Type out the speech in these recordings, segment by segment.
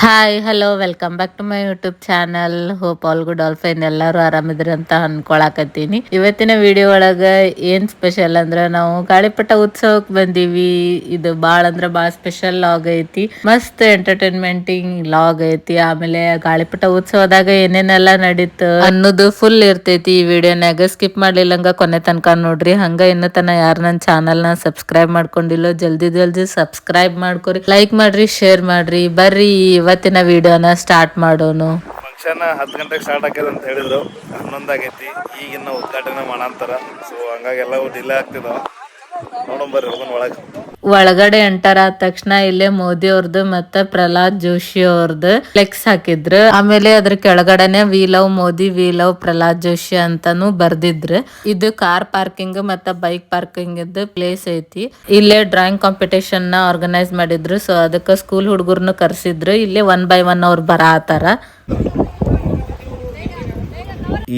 Hi hello welcome back to my YouTube channel. Hope all good all fine. ಎಲ್ಲರೂ ಆರಾಮಿದ್ರಿ ಅಂತ ಅನ್ಕೊಳಕತ್ತೀನಿ. ಇವತ್ತಿನ video ಒಳಗ ಏನ್ ಸ್ಪೆಷಲ್ ಅಂದ್ರ ನಾವು ಗಾಳಿಪಟ ಉತ್ಸವಕ್ಕೆ ಬಂದೀವಿ. ಇದು ಬಾಳ ಅಂದ್ರ ಬಾಳ ಸ್ಪೆಷಲ್ ಲಾಗ್ ಐತಿ. ಮಸ್ತ್ ಎಂಟರ್ಟೈನ್ಮೆಂಟಿಂಗ್ ಲಾಗ್ ಐತಿ. ಆಮೇಲೆ ಗಾಳಿಪಟ ಉತ್ಸವದಾಗ ಏನೇನೆಲ್ಲ ನಡೀತು ಅನ್ನೋದು ಫುಲ್ ಇರ್ತೈತಿ ಈ ವಿಡಿಯೋನಾಗ. ಸ್ಕಿಪ್ ಮಾಡ್ಲಿಲ್ಲಂಗ ಕೊನೆ ತನಕ ನೋಡ್ರಿ. ಹಂಗ ಇನ್ನು ತನ ಯಾರು ನನ್ನ ಚಾನಲ್ ನ ಸಬ್ಸ್ಕ್ರೈಬ್ ಮಾಡ್ಕೊಂಡಿಲ್ಲ ಜಲ್ದಿ ಸಬ್ಸ್ಕ್ರೈಬ್ ಮಾಡ್ಕೊರಿ, ಲೈಕ್ ಮಾಡ್ರಿ, ಶೇರ್ ಮಾಡ್ರಿ. ಬರ್ರಿ ಇವತ್ತಿನ ವಿಡಿಯೋನ ಸ್ಟಾರ್ಟ್ ಮಾಡೋನು. ಫಂಕ್ಷನ್ 10 ಗಂಟೆಗೆ ಸ್ಟಾರ್ಟ್ ಆಗ್ಯದ ಅಂತ ಹೇಳಿದ್ರು. 11 ಆಗೈತಿ. ಈಗಿನ್ನ ಉದ್ಘಾಟನೆ ಮಾಡಂತಾರ. ಸೊ ಹಂಗಾಗಿ ಎಲ್ಲ ಡಿಲೇ ಆಗ್ತಿದಾವ. ನೋಡೋಣ ಬರ್ರಿ, ಹೋಗೋಣ ಒಳಗೆ. ಒಳಗಡೆ ಎಂಟರ್ ಆದ ತಕ್ಷಣ ಇಲ್ಲೇ ಮೋದಿ ಅವ್ರದ್ದು ಮತ್ತೆ ಪ್ರಹ್ಲಾದ್ ಜೋಶಿ ಅವ್ರದ್ದು ಫ್ಲೆಕ್ಸ್ ಹಾಕಿದ್ರು. ಆಮೇಲೆ ಅದ್ರ ಕೆಳಗಡೆನೆ we love Modi, we love Pralhad Joshi ಅಂತಾನು ಬರ್ದಿದ್ರು. ಇದು ಕಾರ್ ಪಾರ್ಕಿಂಗ್ ಮತ್ತೆ ಬೈಕ್ ಪಾರ್ಕಿಂಗ್ ಇದ್ದ ಪ್ಲೇಸ್ ಐತಿ. ಇಲ್ಲೇ ಡ್ರಾಯಿಂಗ್ ಕಾಂಪಿಟೇಷನ್ ನ ಆರ್ಗನೈಸ್ ಮಾಡಿದ್ರು. ಸೊ ಅದಕ್ಕೆ ಸ್ಕೂಲ್ ಹುಡುಗರ್ನು ಕರ್ಸಿದ್ರು. ಇಲ್ಲೇ 1 by 1 ಅವ್ರು ಬರತಾರ.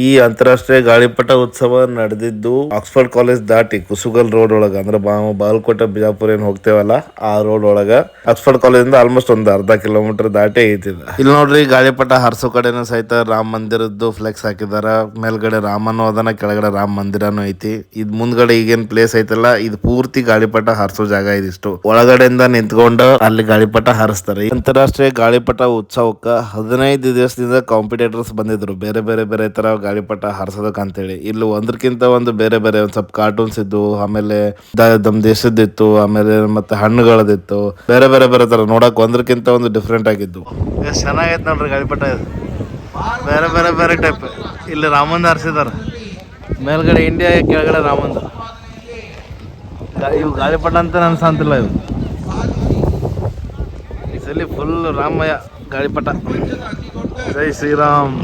ಈ ಅಂತಾರಾಷ್ಟ್ರೀಯ ಗಾಳಿಪಟ ಉತ್ಸವ ನಡೆದಿದ್ದು ಆಕ್ಸ್ಫರ್ಡ್ ಕಾಲೇಜ್ ದಾಟಿ ಕುಸುಗಲ್ ರೋಡ್ ಒಳಗ, ಅಂದ್ರೆ ಬಾಗಲಕೋಟೆ ಬಿಜಾಪುರ ಏನ್ ಹೋಗ್ತೇವಲ್ಲ ಆ ರೋಡ್ ಒಳಗ ಆಕ್ಸ್ಫರ್ಡ್ ಕಾಲೇಜ್ ಇಂದ ಆಲ್ಮೋಸ್ಟ್ ಒಂದು ಅರ್ಧ ಕಿಲೋಮೀಟರ್ ದಾಟಿ ಐತಿ. ಇಲ್ಲಿ ನೋಡ್ರಿ, ಗಾಳಿಪಟ ಹರ್ಸೋ ಕಡೆನೂ ಸಹಿತ ರಾಮ ಮಂದಿರದ್ದು ಫ್ಲೆಕ್ಸ್ ಹಾಕಿದಾರ. ಮೇಲ್ಗಡೆ ರಾಮನು ಅದನ್ನ, ಕೆಳಗಡೆ ರಾಮ ಮಂದಿರನು ಐತಿ. ಇದ್ ಮುಂದ್ಗಡೆ ಈಗೇನ್ ಪ್ಲೇಸ್ ಐತಲ್ಲ, ಇದು ಪೂರ್ತಿ ಗಾಳಿಪಟ ಹರ್ಸೋ ಜಾಗ ಇದಿಷ್ಟು. ಒಳಗಡೆಯಿಂದ ನಿಂತ್ಕೊಂಡು ಅಲ್ಲಿ ಗಾಳಿಪಟ ಹಾರಿಸ್ತಾರೆ. ಅಂತಾರಾಷ್ಟ್ರೀಯ ಗಾಳಿಪಟ ಉತ್ಸವಕ್ಕ 15 ದಿವಸದಿಂದ ಕಾಂಪಿಟೇಟರ್ಸ್ ಬಂದಿದ್ರು, ಬೇರೆ ಬೇರೆ ತರ ಗಾಳಿಪಟ ಹಾರಿಸೋದಕ್ಕೆ ಅಂತೇಳಿ. ಇಲ್ಲಿ ಒಂದ್ರಕ್ಕಿಂತ ಒಂದು ಬೇರೆ ಒಂದ್ ಸ್ವಲ್ಪ ಕಾರ್ಟೂನ್ಸ್ ಇದ್ದು, ಆಮೇಲೆ ನಮ್ ದೇಶದಿತ್ತು, ಆಮೇಲೆ ಮತ್ತೆ ಹಣ್ಣುಗಳದಿತ್ತು, ಬೇರೆ ತರ ನೋಡಕ್ ಒಂದ್ರಕ್ಕಿಂತ ಒಂದು ಡಿಫ್ರೆಂಟ್ ಆಗಿದ್ದು. ಎಷ್ಟು ಚೆನ್ನಾಗೈತೆ ನೋಡ್ರಿ ಗಾಳಿಪಟ. ಬೇರೆ ಟೈಪ್. ಇಲ್ಲಿ ರಾಮಂದ ಹಾರಿಸಿದಾರ, ಮೇಲ್ಗಡೆ ಇಂಡಿಯಾ, ಕೆಳಗಡೆ ರಾಮಂದ. ಇವು ಗಾಳಿಪಟ ಅಂತ ಅನ್ಸಂತಿಲ್ಲ. ಇವು ಈ ಸಲ ಫುಲ್ ರಾಮಯ್ಯ ಗಾಳಿಪಟ. ಜೈ ಶ್ರೀರಾಮ್.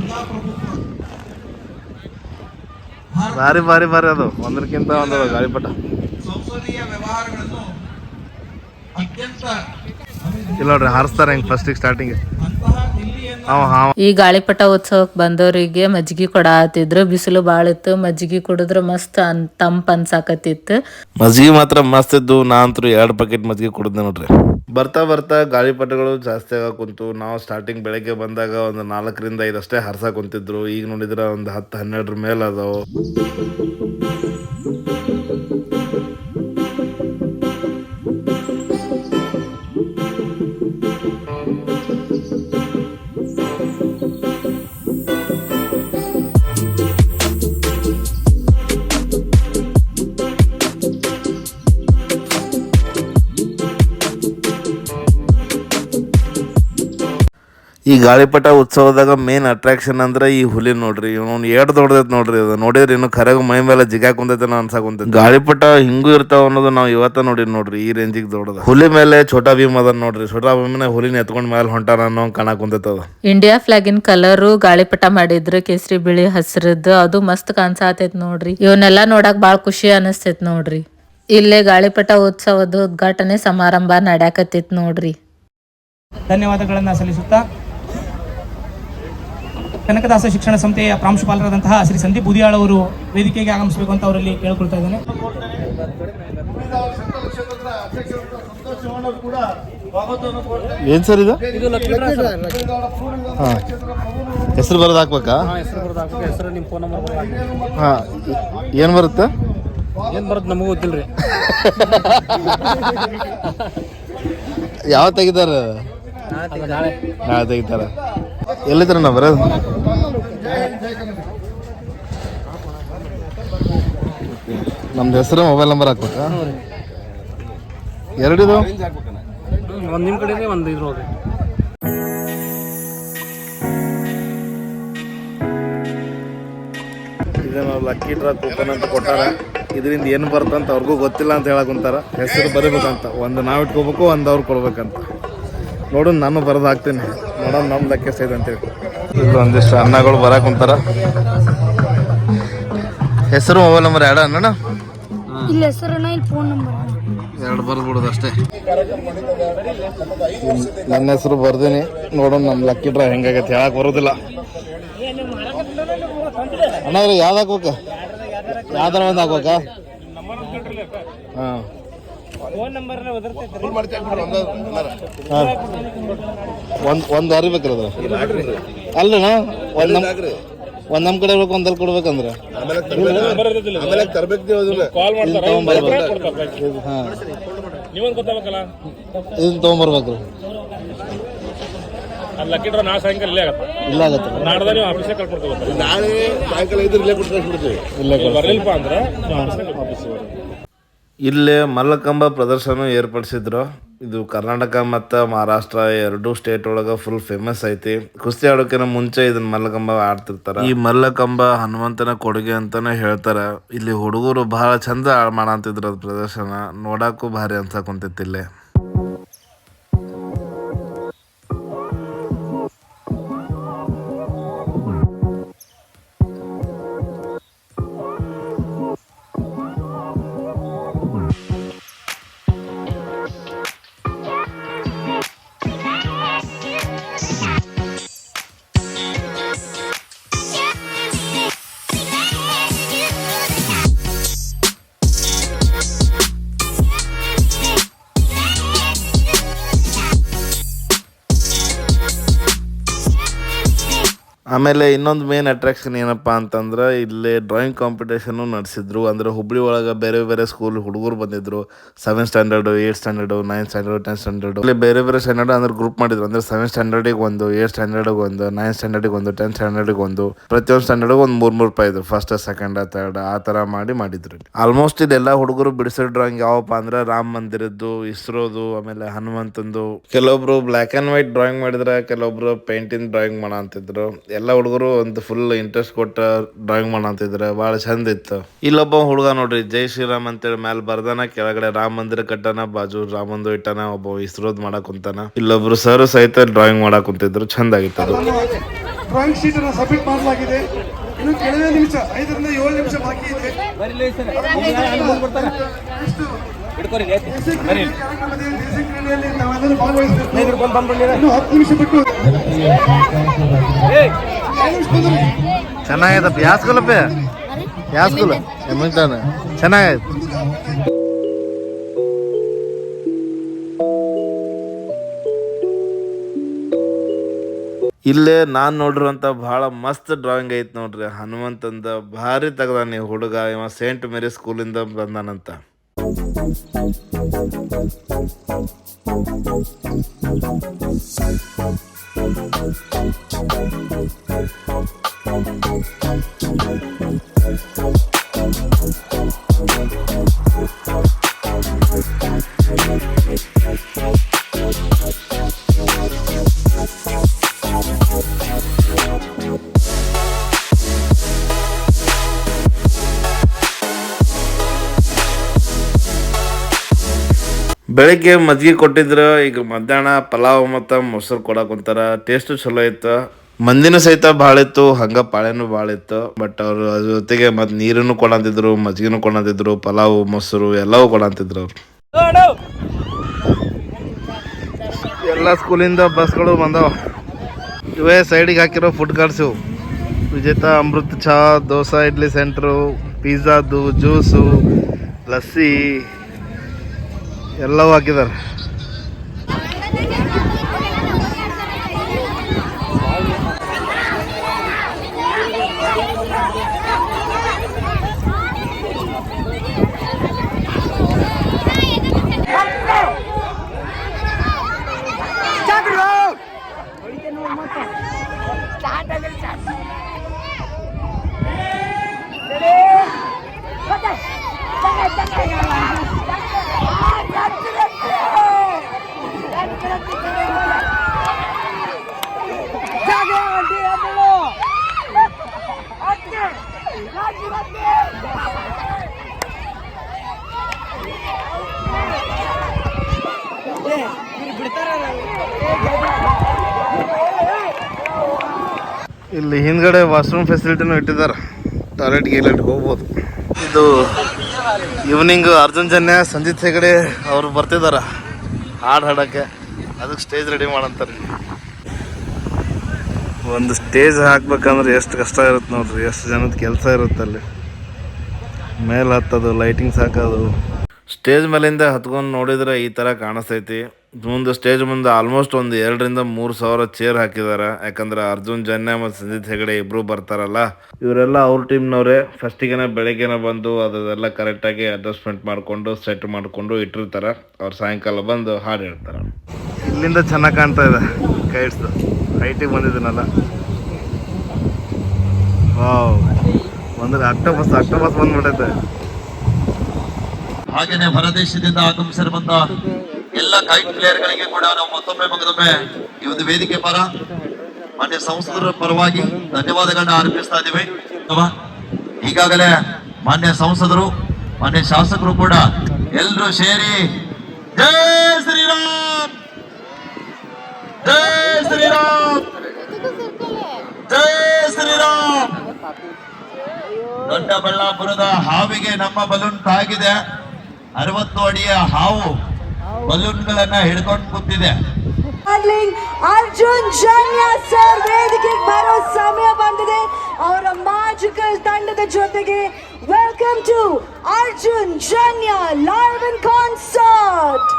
ಭಾರಿ ಅದು, ಒಂದಕ್ಕಿಂತ ಒಂದು ಗಾಳಿಪಟ. ಇಲ್ಲ ನೋಡ್ರಿ, ಹಾರಿಸ್ತಾರೆ ಹೆಂಗ್ ಫಸ್ಟಿಗೆ ಸ್ಟಾರ್ಟಿಂಗ್. ಈ ಗಾಳಿಪಟ ಉತ್ಸವಕ್ಕೆ ಬಂದವರಿಗೆ ಮಜ್ಜಿಗೆ ಕೊಡಾತಿದ್ರು. ಬಿಸಿಲು ಬಾಳ ಇತ್ತು. ಮಜ್ಜಿಗೆ ಕುಡಿದ್ರೆ ಮಸ್ತ್ ತಂಪ್ ಅನ್ಸಾಕತ್ತಿತ್ತು. ಮಜ್ಜಿಗೆ ಮಾತ್ರ ಮಸ್ತ್ ಇದ್ದು. ನಾ ಅಂತೂ 2 ಪ್ಯಾಕೆಟ್ ಮಜ್ಜಿಗೆ ಕುಡಿದೆ ನೋಡ್ರಿ. ಬರ್ತಾ ಗಾಳಿಪಟಗಳು ಜಾಸ್ತಿ ಆಗ ಕುಂತು. ನಾವು ಸ್ಟಾರ್ಟಿಂಗ್ ಬೆಳಗ್ಗೆ ಬಂದಾಗ ಒಂದು 4 ರಿಂದ 5 ಅಷ್ಟೇ ಹಾರ್ಸಕ್ ಕುಂತಿದ್ರು. ಈಗ ನೋಡಿದ್ರೆ ಒಂದು 10-12 ಮೇಲೆ ಅದಾವು. ಈ ಗಾಳಿಪಟ ಉತ್ಸವದಾಗ ಮೇನ್ ಅಟ್ರಾಕ್ಷನ್ ಅಂದ್ರೆ ಈ ಹುಲಿ ನೋಡ್ರಿ. ಇವನು ಏಟ್ ದೊಡ್ಡದೈತ್ ನೋಡ್ರಿ. ಅದು ನೋಡಿದ್ರೆ ಇನ್ನು ಕರೆಗ ಮೈ ಮೇಲೆ ಜಿಗಾಕ್ ಕುಂತೈತೆ ಅನ್ಸಾಕುಂತೈತಿ. ಗಾಳಿಪಟ ಹಿಂಗೂ ಇರ್ತಾವ ಅನ್ನೋದು ನಾವು ಇವತ್ತ ನೋಡ್ರಿ ಈ ರೇಂಜಿಗೆ ದೊಡ್ಡದ. ಹುಲಿ ಮೇಲೆ ಛೋಟಾ ಭೀಮ್ ಅದ ನೋಡ್ರಿ. ಛೋಟಾ ಭೀಮ್ನ ಹುಲಿನ ಎತ್ಕೊಂಡ್ ಮೇಲೆ ಹೊಂಟಾರ ಅನ್ನೋ ಕಾಣಕ್ ಕುಂತೈತದ. ಇಂಡಿಯಾ ಫ್ಲಾಗಿನ್ ಕಲರು ಗಾಳಿಪಟ ಮಾಡಿದ್ರು, ಕೇಸರಿ ಬಿಳಿ ಹಸಿರದ್ದು. ಅದು ಮಸ್ತ್ ಕಾಣ್ಸಾತೈತ್ ನೋಡ್ರಿ. ಇವನ್ನೆಲ್ಲಾ ನೋಡಕ್ ಬಾಳ ಖುಷಿ ಅನಿಸ್ತೈತ್ ನೋಡ್ರಿ. ಇಲ್ಲೇ ಗಾಳಿಪಟ ಉತ್ಸವದ ಉದ್ಘಾಟನೆ ಸಮಾರಂಭ ನಡ್ಯಾಕತ್ತಿತ್ ನೋಡ್ರಿ. ಧನ್ಯವಾದಗಳನ್ನ ಸಲ್ಲಿಸುತ್ತಾ ಕನಕದಾಸ ಶಿಕ್ಷಣ ಸಂಸ್ಥೆಯ ಪ್ರಾಂಶುಪಾಲರಾದಂತಹ ಶ್ರೀ ಸಂದೀಪ್ ಬುದಿಯಾಳ್ ಅವರು ವೇದಿಕೆಗೆ ಆಗಮಿಸಬೇಕು ಅಂತ ಅವರಲ್ಲಿ ಕೇಳ್ಕೊಳ್ತಾ ಇದ್ದೇನೆ. ಏನ್ ಸರ್ ಇದು? ಹೆಸರು ಬರೋದು ಹಾಕ್ಬೇಕಾ? ಹೆಸರು, ನಿಮ್ಮ ಫೋನ್ ನಂಬರ್. ಹಾ, ಏನ್ ಬರುತ್ತೆ? ಏನ್ ಬರುತ್ತೆ ನಮಗೂ ಗೊತ್ತಿಲ್ರಿ. ಯಾವ ತೆಗಿತಾರ? ನಾಳೆ ತೆಗಿತಾರ. ಎಲ್ಲಿದ್ರ ನಾ ಬರೋದು? ನಮ್ದು ಹೆಸರು, ಮೊಬೈಲ್ ನಂಬರ್ ಹಾಕ್ಬೇಕಾ? ಎರಡಿದು ಒಂದು ನಿಮ್ಮ ಕಡೆ, ಒಂದು ಇದ್ರ ಹೋಗ್ರಿ. ಇದೇನೋ ಲಕ್ಕಿ ಡ್ರಾ ಕೂಪನ್ ಅಂತ ಕೊಟ್ಟಾರ. ಇದರಿಂದ ಏನು ಬರ್ತಂತ ಅವ್ರಿಗೂ ಗೊತ್ತಿಲ್ಲ ಅಂತ ಹೇಳಕ್ ಕುಂತಾರ. ಹೆಸರು ಬರೀಬೇಕಂತ, ಒಂದು ನಾವು ಇಟ್ಕೋಬೇಕು, ಒಂದು ಅವ್ರು ಕೊಡ್ಬೇಕಂತ. ನೋಡೋಣ, ನಾನು ಬರೋದು ಹಾಕ್ತೀನಿ. ನೋಡೋಣ ನಮ್ಮ ಲೆಕ್ಕ ಎಷ್ಟೈತೆ ಅಂತೇಳಿ. ಇಲ್ಲಿ ಒಂದಿಷ್ಟು ಅನ್ನಗಳು ಬರಕ್ ಕುಂತಾರ. ಹೆಸರು, ಮೊಬೈಲ್ ನಂಬರ್ ಎರಡು ಅಣ್ಣ. ಇಲ್ಲ ಹೆಸರು, ಇಲ್ಲ ಫೋನ್ ನಂಬರ್. 2 ಬರ್ದು ಬಿಡೋದು ಅಷ್ಟೇ. ನನ್ನ ಹೆಸರು ಬರ್ದೀನಿ. ನೋಡೋಣ ನಮ್ಮ ಲಕ್ಕಿ ಡ್ರಾ ಹೆಂಗಾಗೈತೆ, ಹೇಳಕ್ ಬರೋದಿಲ್ಲ. ಅಣ್ಣ ಯಾವ್ದು ಹಾಕ್ಬೇಕ? ಯಾವ್ದಾರ ಒಂದು ಹಾಕ್ಬೇಕಾ? ಹಾಂ, ಒಂದು ಅರಿಬೇಕ್ರಿ ಅದ್ರ ಅಲ್ಲಣ್ಣ ಒಂದ್ ನಮ್ ಕಡೆ ಬೇಕು ಒಂದಲ್ಲಿ ಕೊಡ್ಬೇಕಂದ್ರ ಇದನ್ನ ತಗೊಂಬರ್ಬೇಕ್ರಿ ಇಲ್ಲ ಆಗತ್ತೆ ನಾಳೆ ಸಾಯಂಕಾಲ ಇಲ್ಲೇ ಕೊಡ್ತೀವಿ ಇಲ್ಲೇ ಮಲ್ಲಕಂಬ ಪ್ರದರ್ಶನ ಏರ್ಪಡಿಸಿದ್ರು. ಇದು ಕರ್ನಾಟಕ ಮತ್ತು ಮಹಾರಾಷ್ಟ್ರ ಎರಡೂ ಸ್ಟೇಟ್ ಒಳಗೆ ಫುಲ್ ಫೇಮಸ್ ಐತಿ. ಕುಸ್ತಿ ಆಡೋಕಿನ ಮುಂಚೆ ಇದನ್ನ ಮಲ್ಲಕಂಬ ಆಡ್ತಿರ್ತಾರ. ಈ ಮಲ್ಲಕಂಬ ಹನುಮಂತನ ಕೊಡುಗೆ ಅಂತಾನೆ ಹೇಳ್ತಾರ. ಇಲ್ಲಿ ಹುಡುಗರು ಬಹಳ ಚಂದ ಮಾಡಂತಿದ್ರು ಅದ್ ಪ್ರದರ್ಶನ ನೋಡಕ್ಕೂ ಭಾರಿ ಅನ್ಸಕ್ ಕುಂತೈತಿ ಇಲ್ಲೇ. ಆಮೇಲೆ ಇನ್ನೊಂದು ಮೇನ್ ಅಟ್ರಾಕ್ಷನ್ ಏನಪ್ಪ ಅಂತಂದ್ರೆ ಇಲ್ಲಿ ಡ್ರಾಯಿಂಗ್ ಕಾಂಪಿಟೇಷನ್ನು ನಡೆಸಿದ್ರು. ಅಂದ್ರೆ ಹುಬ್ಳಿ ಒಳಗೆ ಬೇರೆ ಬೇರೆ ಸ್ಕೂಲ್ ಹುಡುಗರು ಬಂದಿದ್ರು. 7th standard 8th standard 9th standard 10th standard ಇಲ್ಲಿ ಬೇರೆ ಬೇರೆ ಸ್ಟ್ಯಾಂಡರ್ಡ್ ಅಂದ್ರೆ ಗ್ರೂಪ್ ಮಾಡಿದ್ರು. ಅಂದ್ರೆ 7th ಸ್ಟ್ಯಾಂಡರ್ಡಿಗೆ ಒಂದು, 8th ಸ್ಟ್ಯಾಂಡರ್ಡಿಗೆ ಒಂದು, 9th ಸ್ಟ್ಯಾಂಡರ್ಡಿಗೆ ಒಂದು, 10th ಸ್ಟ್ಯಾಂಡರ್ಡಿಗೆ ಒಂದು, ಪ್ರತಿಯೊಂದು ಸ್ಟ್ಯಾಂಡರ್ಡಿಗೆ ಒಂದು 3 ರೂಪಾಯಿ ಫಸ್ಟ್ ಸೆಕೆಂಡ್ ಥರ್ಡ್ ಆ ಥರ ಮಾಡಿದ್ರು. ಆಲ್ಮೋಸ್ಟ್ ಇದೆಲ್ಲ ಹುಡುಗರು ಬಿಡಿಸೋ ಡ್ರಾಯಿಂಗ್ ಯಾವಪ್ಪ ಅಂದ್ರೆ ರಾಮ ಮಂದಿರದ್ದು, ಇಸ್ರೋದು, ಆಮೇಲೆ ಹನುಮಂತಂದು. ಕೆಲವೊಬ್ರು ಬ್ಲ್ಯಾಕ್ ಆ್ಯಂಡ್ ವೈಟ್ ಡ್ರಾಯಿಂಗ್ ಮಾಡಿದ್ರೆ, ಕೆಲವೊಬ್ರು ಪೇಂಟಿಂಗ್ ಡ್ರಾಯಿಂಗ್ ಮಾಡೋ ಅಂತಿದ್ರು. ಎಲ್ಲ ಹುಡುಗರು ಒಂದು ಫುಲ್ ಇಂಟ್ರೆಸ್ಟ್ ಕೊಟ್ಟ ಡ್ರಾಯಿಂಗ್ ಮಾಡಂತಿದ್ರೆ ಭಾಳ ಚಂದ ಇತ್ತು. ಇಲ್ಲೊಬ್ಬ ಹುಡುಗ ನೋಡ್ರಿ ಜೈ ಶ್ರೀರಾಮ್ ಅಂತೇಳಿ ಮ್ಯಾಲ ಬರ್ದಾನ, ಕೆಳಗಡೆ ರಾಮ ಮಂದಿರ ಕಟ್ಟನ, ಬಾಜು ರಾಮಂದು ಇಟ್ಟನ, ಒಬ್ಬ ಇಸ್ರೋದ್ ಮಾಡಕ್ ಕುಂತಾನ. ಇಲ್ಲೊಬ್ರು ಸರ್ ಸಹಿತ ಡ್ರಾಯಿಂಗ್ ಮಾಡಕ್ ಕುಂತಿದ್ರು. ಚಂದ ಆಗಿತ್ತು ಅದು. ಡ್ರಾಯಿಂಗ್ ಶೀಟ್ ಅನ್ನು ಸಬ್ಮಿಟ್ ಮಾಡಲಾಗಿದೆ. ಇನ್ನು ಕೆಲವೇ ನಿಮಿಷ 5 ರಿಂದ 7 ನಿಮಿಷ ಬಾಕಿ ಇದೆ. ಚೆನ್ನಾಗೈತಪ್ಪ. ಯಾವ ಸ್ಕೂಲಪ್ಪ? ಯಾವ ಸ್ಕೂಲ್? ಎಮಿಲ್ಟನ್. ಚೆನ್ನಾಗೈತೆ. ಇಲ್ಲೇ ನಾನು ನೋಡಿರುವಂಥ ಭಾಳ ಮಸ್ತ್ ಡ್ರಾಯಿಂಗ್ ಐತೆ ನೋಡ್ರಿ. ಹನುಮಂತಂದ ಭಾರಿ ತೆಗ್ದಾನ ಈ ಹುಡುಗ. ಇವ ಸೇಂಟ್ ಮೇರಿ ಸ್ಕೂಲಿಂದ ಬಂದಾನಂತ. ಬೆಳಿಗ್ಗೆ ಮಜ್ಜಿಗೆ ಕೊಟ್ಟಿದ್ರು. ಈಗ ಮಧ್ಯಾಹ್ನ ಪಲಾವ್ ಮತ್ತು ಮೊಸರು ಕೊಡಕ್ಕೆ ಕುಂತಾರ. ಟೇಸ್ಟು ಚಲೋ ಇತ್ತು. ಮಂದಿನೂ ಸಹಿತ ಭಾಳ ಇತ್ತು, ಹಂಗೆ ಪಾಳೆನೂ ಭಾಳ ಇತ್ತು. ಬಟ್ ಅವರು ಅದ್ರ ಜೊತೆಗೆ ಮತ್ತು ನೀರನ್ನು ಕೊಡಂತಿದ್ರು, ಮಜ್ಜಿಗೆನೂ ಕೊಡಂತಿದ್ರು, ಪಲಾವು ಮೊಸರು ಎಲ್ಲವೂ ಕೊಡಂತಿದ್ರು ಅವರು. ಎಲ್ಲ ಸ್ಕೂಲಿಂದ ಬಸ್ಗಳು ಬಂದವ. ಇವೇ ಸೈಡಿಗೆ ಹಾಕಿರೋ ಫುಡ್ ಕಾರ್ಟ್ಸು. ವಿಜೇತ ಅಮೃತ್ ಚಹಾ, ದೋಸೆ ಇಡ್ಲಿ ಸೆಂಟ್ರು, ಪಿಜ್ಜಾದು, ಜ್ಯೂಸು, ಲಸ್ಸಿ ಎಲ್ಲವೂ ಹಾಕಿದ್ದಾರೆ. ಇಲ್ಲಿ ಹಿಂದ್ಗಡೆ ವಾಶ್ರೂಮ್ ಫೆಸಿಲಿಟಿನೂ ಇಟ್ಟಿದ್ದಾರೆ. ಟಾಯ್ಲೆಟ್ ಗೀಲೆಟ್ಗೆ ಹೋಗ್ಬೋದು. ಇದು ಈವ್ನಿಂಗ್ ಅರ್ಜುನ್ ಜನ್ಯ, ಸಂಜಿತ್ ಹೆಗಡೆ ಅವರು ಬರ್ತಿದ್ದಾರೆ ಹಾಡು ಹಾಡೋಕ್ಕೆ. ಅದಕ್ಕೆ ಸ್ಟೇಜ್ ರೆಡಿ ಮಾಡಂತಾರೆ. ಒಂದು ಸ್ಟೇಜ್ ಹಾಕ್ಬೇಕಂದ್ರೆ ಎಷ್ಟು ಕಷ್ಟ ಇರುತ್ತೆ ನೋಡ್ರಿ. ಎಷ್ಟು ಜನದ ಕೆಲಸ ಇರುತ್ತೆ ಅಲ್ಲಿ. ಮೇಲೆ ಹತ್ತೋದು, ಲೈಟಿಂಗ್ಸ್ ಹಾಕೋದು. ಸ್ಟೇಜ್ ಮೇಲಿಂದ ಹತ್ಕೊಂಡು ನೋಡಿದ್ರೆ ಈ ಥರ ಕಾಣಿಸ್ತೈತಿ. ಮುಂದೆ ಸ್ಟೇಜ್ ಮುಂದೆ ಆಲ್ಮೋಸ್ಟ್ ಒಂದು 2,000-3,000 ಚೇರ್ ಹಾಕಿದ್ದಾರೆ. ಯಾಕಂದ್ರೆ ಅರ್ಜುನ್ ಜನ್ಯ ಮತ್ತು ಸಂಜಿತ್ ಹೆಗಡೆ ಇಬ್ರು ಬರ್ತಾರಲ್ಲ, ಇವರೆಲ್ಲ ಅವ್ರ ಟೀಮ್ನವರೇ. ಫಸ್ಟಿಗೆನ ಬೆಳಗ್ಗೆನ ಬಂದು ಅದೆಲ್ಲ ಕರೆಕ್ಟಾಗಿ ಅಡ್ಜಸ್ಟ್ಮೆಂಟ್ ಮಾಡಿಕೊಂಡು ಸೆಟ್ ಮಾಡಿಕೊಂಡು ಇಟ್ಟಿರ್ತಾರೆ. ಅವ್ರು ಸಾಯಂಕಾಲ ಬಂದು ಹಾಡು ಹೇಳ್ತಾರೆ. ಇಲ್ಲಿಂದ ಚೆನ್ನಾಗಿ ಕಾಣ್ತಾ ಇದೆ ಕೈಟ್ಸ್. ಹೈಟಿಗೆ ಬಂದಿದ್ದೀನಲ್ಲ, ವಾವ್, ಅಂದ್ರೆ ಅಕ್ಟೋಬಸ್ ಬಂದ್ಬಿಟ್ಟೈತೆ. ಹಾಗೇನೆ ಹೊರದೇಶದಿಂದ ಆಗಮಿಸಿರುವಂತ ಎಲ್ಲ ಕೈಟ್ ಪ್ಲೇಯರ್ಗಳಿಗೆ ಕೂಡ ನಾವು ಮತ್ತೊಮ್ಮೆ ಈ ಒಂದು ವೇದಿಕೆ ಪರ ಮಾನ್ಯ ಸಂಸದರ ಪರವಾಗಿ ಧನ್ಯವಾದಗಳನ್ನ ಅರ್ಪಿಸ್ತಾ ಇದ್ದೀವಿ. ಈಗಾಗಲೇ ಮಾನ್ಯ ಸಂಸದರು, ಮಾನ್ಯ ಶಾಸಕರು ಕೂಡ ಎಲ್ಲರೂ ಸೇರಿ ಜೈ ಶ್ರೀರಾಮ್, ಜೈ ಶ್ರೀರಾಮ್, ಜೈ ಶ್ರೀರಾಮ್. ದೊಡ್ಡಬಳ್ಳಾಪುರದ ಹಾವಿಗೆ ನಮ್ಮ ಬಲೂನ್ ತಾಗಿದೆ. 60 ಅಡಿಯ ಹಾವು ಬಲೂನ್ಗಳನ್ನ ಹಿಡ್ಕೊಂಡು ಕೂತಿದೆ. ಅರ್ಜುನ್ ಜನ್ಯ ಸರ್ ವೇದಿಕೆಗೆ ಬರೋ ಸಮಯ ಬಂದಿದೆ. ಅವರ ಮ್ಯಾಜಿಕಲ್ ತಂಡದ ಜೊತೆಗೆ welcome to Arjun Janya live in concert.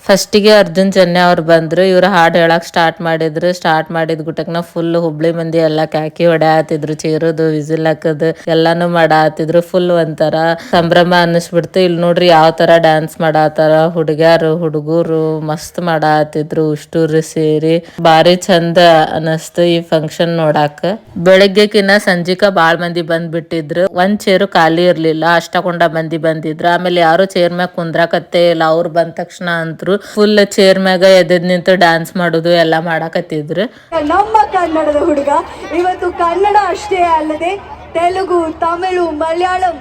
ಫಸ್ಟಿಗೆ ಅರ್ಜುನ್ ಜನ್ಯ ಅವ್ರು ಬಂದ್ರು. ಇವ್ರು ಹಾಡು ಹೇಳಕ್ ಸ್ಟಾರ್ಟ್ ಮಾಡಿದ್ರು. ಸ್ಟಾರ್ಟ್ ಮಾಡಿದ ಗುಟಕ್ನ ಫುಲ್ ಹುಬ್ಳಿ ಮಂದಿ ಎಲ್ಲ ಕ್ಯಾಕಿ ಹೊಡ್ಯಾತಿದ್ರು, ಚೇರೋದು, ವಿಸಿಲ್ ಹಾಕೋದು ಎಲ್ಲಾನು ಮಾಡಾತಿದ್ರು. ಫುಲ್ ಒಂಥರ ಸಂಭ್ರಮ ಅನ್ನಿಸ್ಬಿಡ್ತು. ಇಲ್ಲಿ ನೋಡ್ರಿ ಯಾವ ತರ ಡ್ಯಾನ್ಸ್ ಮಾಡಾತಾರ ಹುಡುಗ್ಯಾರು ಹುಡುಗರು, ಮಸ್ತ್ ಮಾಡಾತಿದ್ರು ಉಷ್ಟೂರು ಸೇರಿ. ಬಾರಿ ಚಂದ ಅನಸ್ತು ಈ ಫಂಕ್ಷನ್ ನೋಡಾಕ. ಬೆಳಗ್ಗೆಕಿನ್ನ ಸಂಜಿಕ ಬಾಳ್ ಮಂದಿ ಬಂದ್ಬಿಟ್ಟಿದ್ರು. ಒಂದ್ ಚೇರು ಖಾಲಿ ಇರ್ಲಿಲ್ಲ, ಅಷ್ಟಕೊಂಡ ಮಂದಿ ಬಂದಿದ್ರು. ಆಮೇಲೆ ಯಾರು ಚೇರ್ ಮ್ಯಾಗ ಕುಂದ್ರಾಕತ್ತೇ ಇಲ್ಲ. ಅವ್ರು ಬಂದ ತಕ್ಷಣ ಅಂತರು ಫುಲ್ ಚೇರ್ ಮ್ಯಾಗ ಎದ್ದ್ ನಿಂತು ಡ್ಯಾನ್ಸ್ ಮಾಡೋದು ಎಲ್ಲ ಮಾಡಾಕತ್ತಿದ್ರು. ನಮ್ಮ ಕನ್ನಡದ ಹುಡುಗ ಇವತ್ತು ಕನ್ನಡ ಅಷ್ಟೇ ಅಲ್ಲದೆ ತೆಲುಗು, ತಮಿಳು, ಮಲಯಾಳಂ,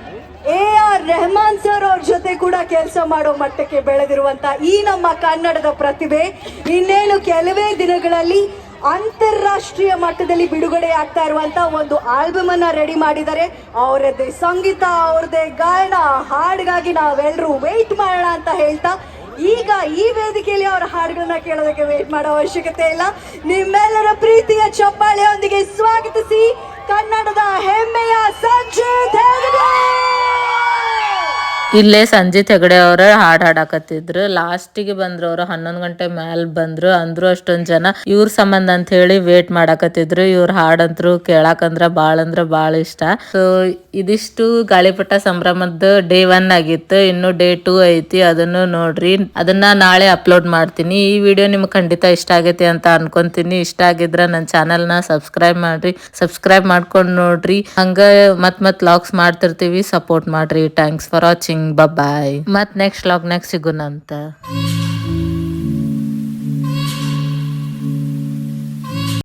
AR ರೆಹಮಾನ್ ಸರ್ ಅವ್ರ ಜೊತೆ ಕೂಡ ಕೆಲಸ ಮಾಡೋ ಮಟ್ಟಕ್ಕೆ ಬೆಳೆದಿರುವಂತ ಈ ನಮ್ಮ ಕನ್ನಡದ ಪ್ರತಿಭೆ ಇನ್ನೇನು ಕೆಲವೇ ದಿನಗಳಲ್ಲಿ ಅಂತಾರಾಷ್ಟ್ರೀಯ ಮಟ್ಟದಲ್ಲಿ ಬಿಡುಗಡೆ ಆಗ್ತಾ ಇರುವಂತ ಒಂದು ಆಲ್ಬಮ್ ಅನ್ನ ರೆಡಿ ಮಾಡಿದ್ದಾರೆ. ಅವರದ್ದೇ ಸಂಗೀತ, ಅವ್ರದ್ದೇ ಗಾಯನ, ಹಾಡಿಗಾಗಿ ನಾವೆಲ್ಲರೂ ವೇಟ್ ಮಾಡೋಣ ಅಂತ ಹೇಳ್ತಾ ಈಗ ಈ ವೇದಿಕೆಯಲ್ಲಿ ಅವರ ಹಾಡುಗಳನ್ನ ಕೇಳೋದಕ್ಕೆ ವೇಟ್ ಮಾಡೋ ಅವಶ್ಯಕತೆ ಇಲ್ಲ. ನಿಮ್ಮೆಲ್ಲರ ಪ್ರೀತಿಯ ಚಪ್ಪಾಳೆಯೊಂದಿಗೆ ಸ್ವಾಗತಿಸಿ ಕನ್ನಡದ ಹೆಮ್ಮೆಯ ಸಂಜಿತ್ ಹೆಗಡೆ. ಇಲ್ಲೇ ಸಂಜಿತ್ ಹೆಗಡೆ ಅವ್ರ ಹಾಡ್ ಹಾಡಾಕತ್ತಿದ್ರು. ಲಾಸ್ಟಿಗೆ ಬಂದ್ರು ಅವ್ರು 11 ಗಂಟೆ ಮ್ಯಾಲ ಬಂದ್ರು. ಅಂದ್ರು ಅಷ್ಟೊಂದ್ ಜನ ಇವ್ರ ಸಂಬಂಧ ಅಂತ ಹೇಳಿ ವೇಟ್ ಮಾಡಾಕತ್ತಿದ್ರು. ಇವ್ರ ಹಾಡಂತ್ರು ಕೇಳಾಕಂದ್ರ ಬಾಳ ಇಷ್ಟ. ಸೊ ಇದಿಷ್ಟು ಗಾಳಿಪಟ ಸಂಭ್ರಮದ ಡೇ 1 ಆಗಿತ್ತು. ಇನ್ನು ಡೇ 2 ಐತಿ, ಅದನ್ನು ನೋಡ್ರಿ. ಅದನ್ನ ನಾಳೆ ಅಪ್ಲೋಡ್ ಮಾಡ್ತೀನಿ. ಈ ವಿಡಿಯೋ ನಿಮ್ಗೆ ಖಂಡಿತ ಇಷ್ಟ ಆಗೈತಿ ಅಂತ ಅನ್ಕೊಂತೀನಿ. ಇಷ್ಟ ಆಗಿದ್ರ ನನ್ನ ಚಾನಲ್ನ ಸಬ್ಸ್ಕ್ರೈಬ್ ಮಾಡ್ರಿ, ಸಬ್ಸ್ಕ್ರೈಬ್ ಮಾಡ್ಕೊಂಡು ನೋಡ್ರಿ. ಹಂಗ ಮತ್ ಲಾಗ್ಸ್ ಮಾಡ್ತಿರ್ತೀವಿ, ಸಪೋರ್ಟ್ ಮಾಡ್ರಿ. Thanks for watching. ಬಾಯ್. ಮತ್ ನೆಕ್ಸ್ಟ್ ಲಾಗ್ನಾಗ ಸಿಗೋಣಂತ.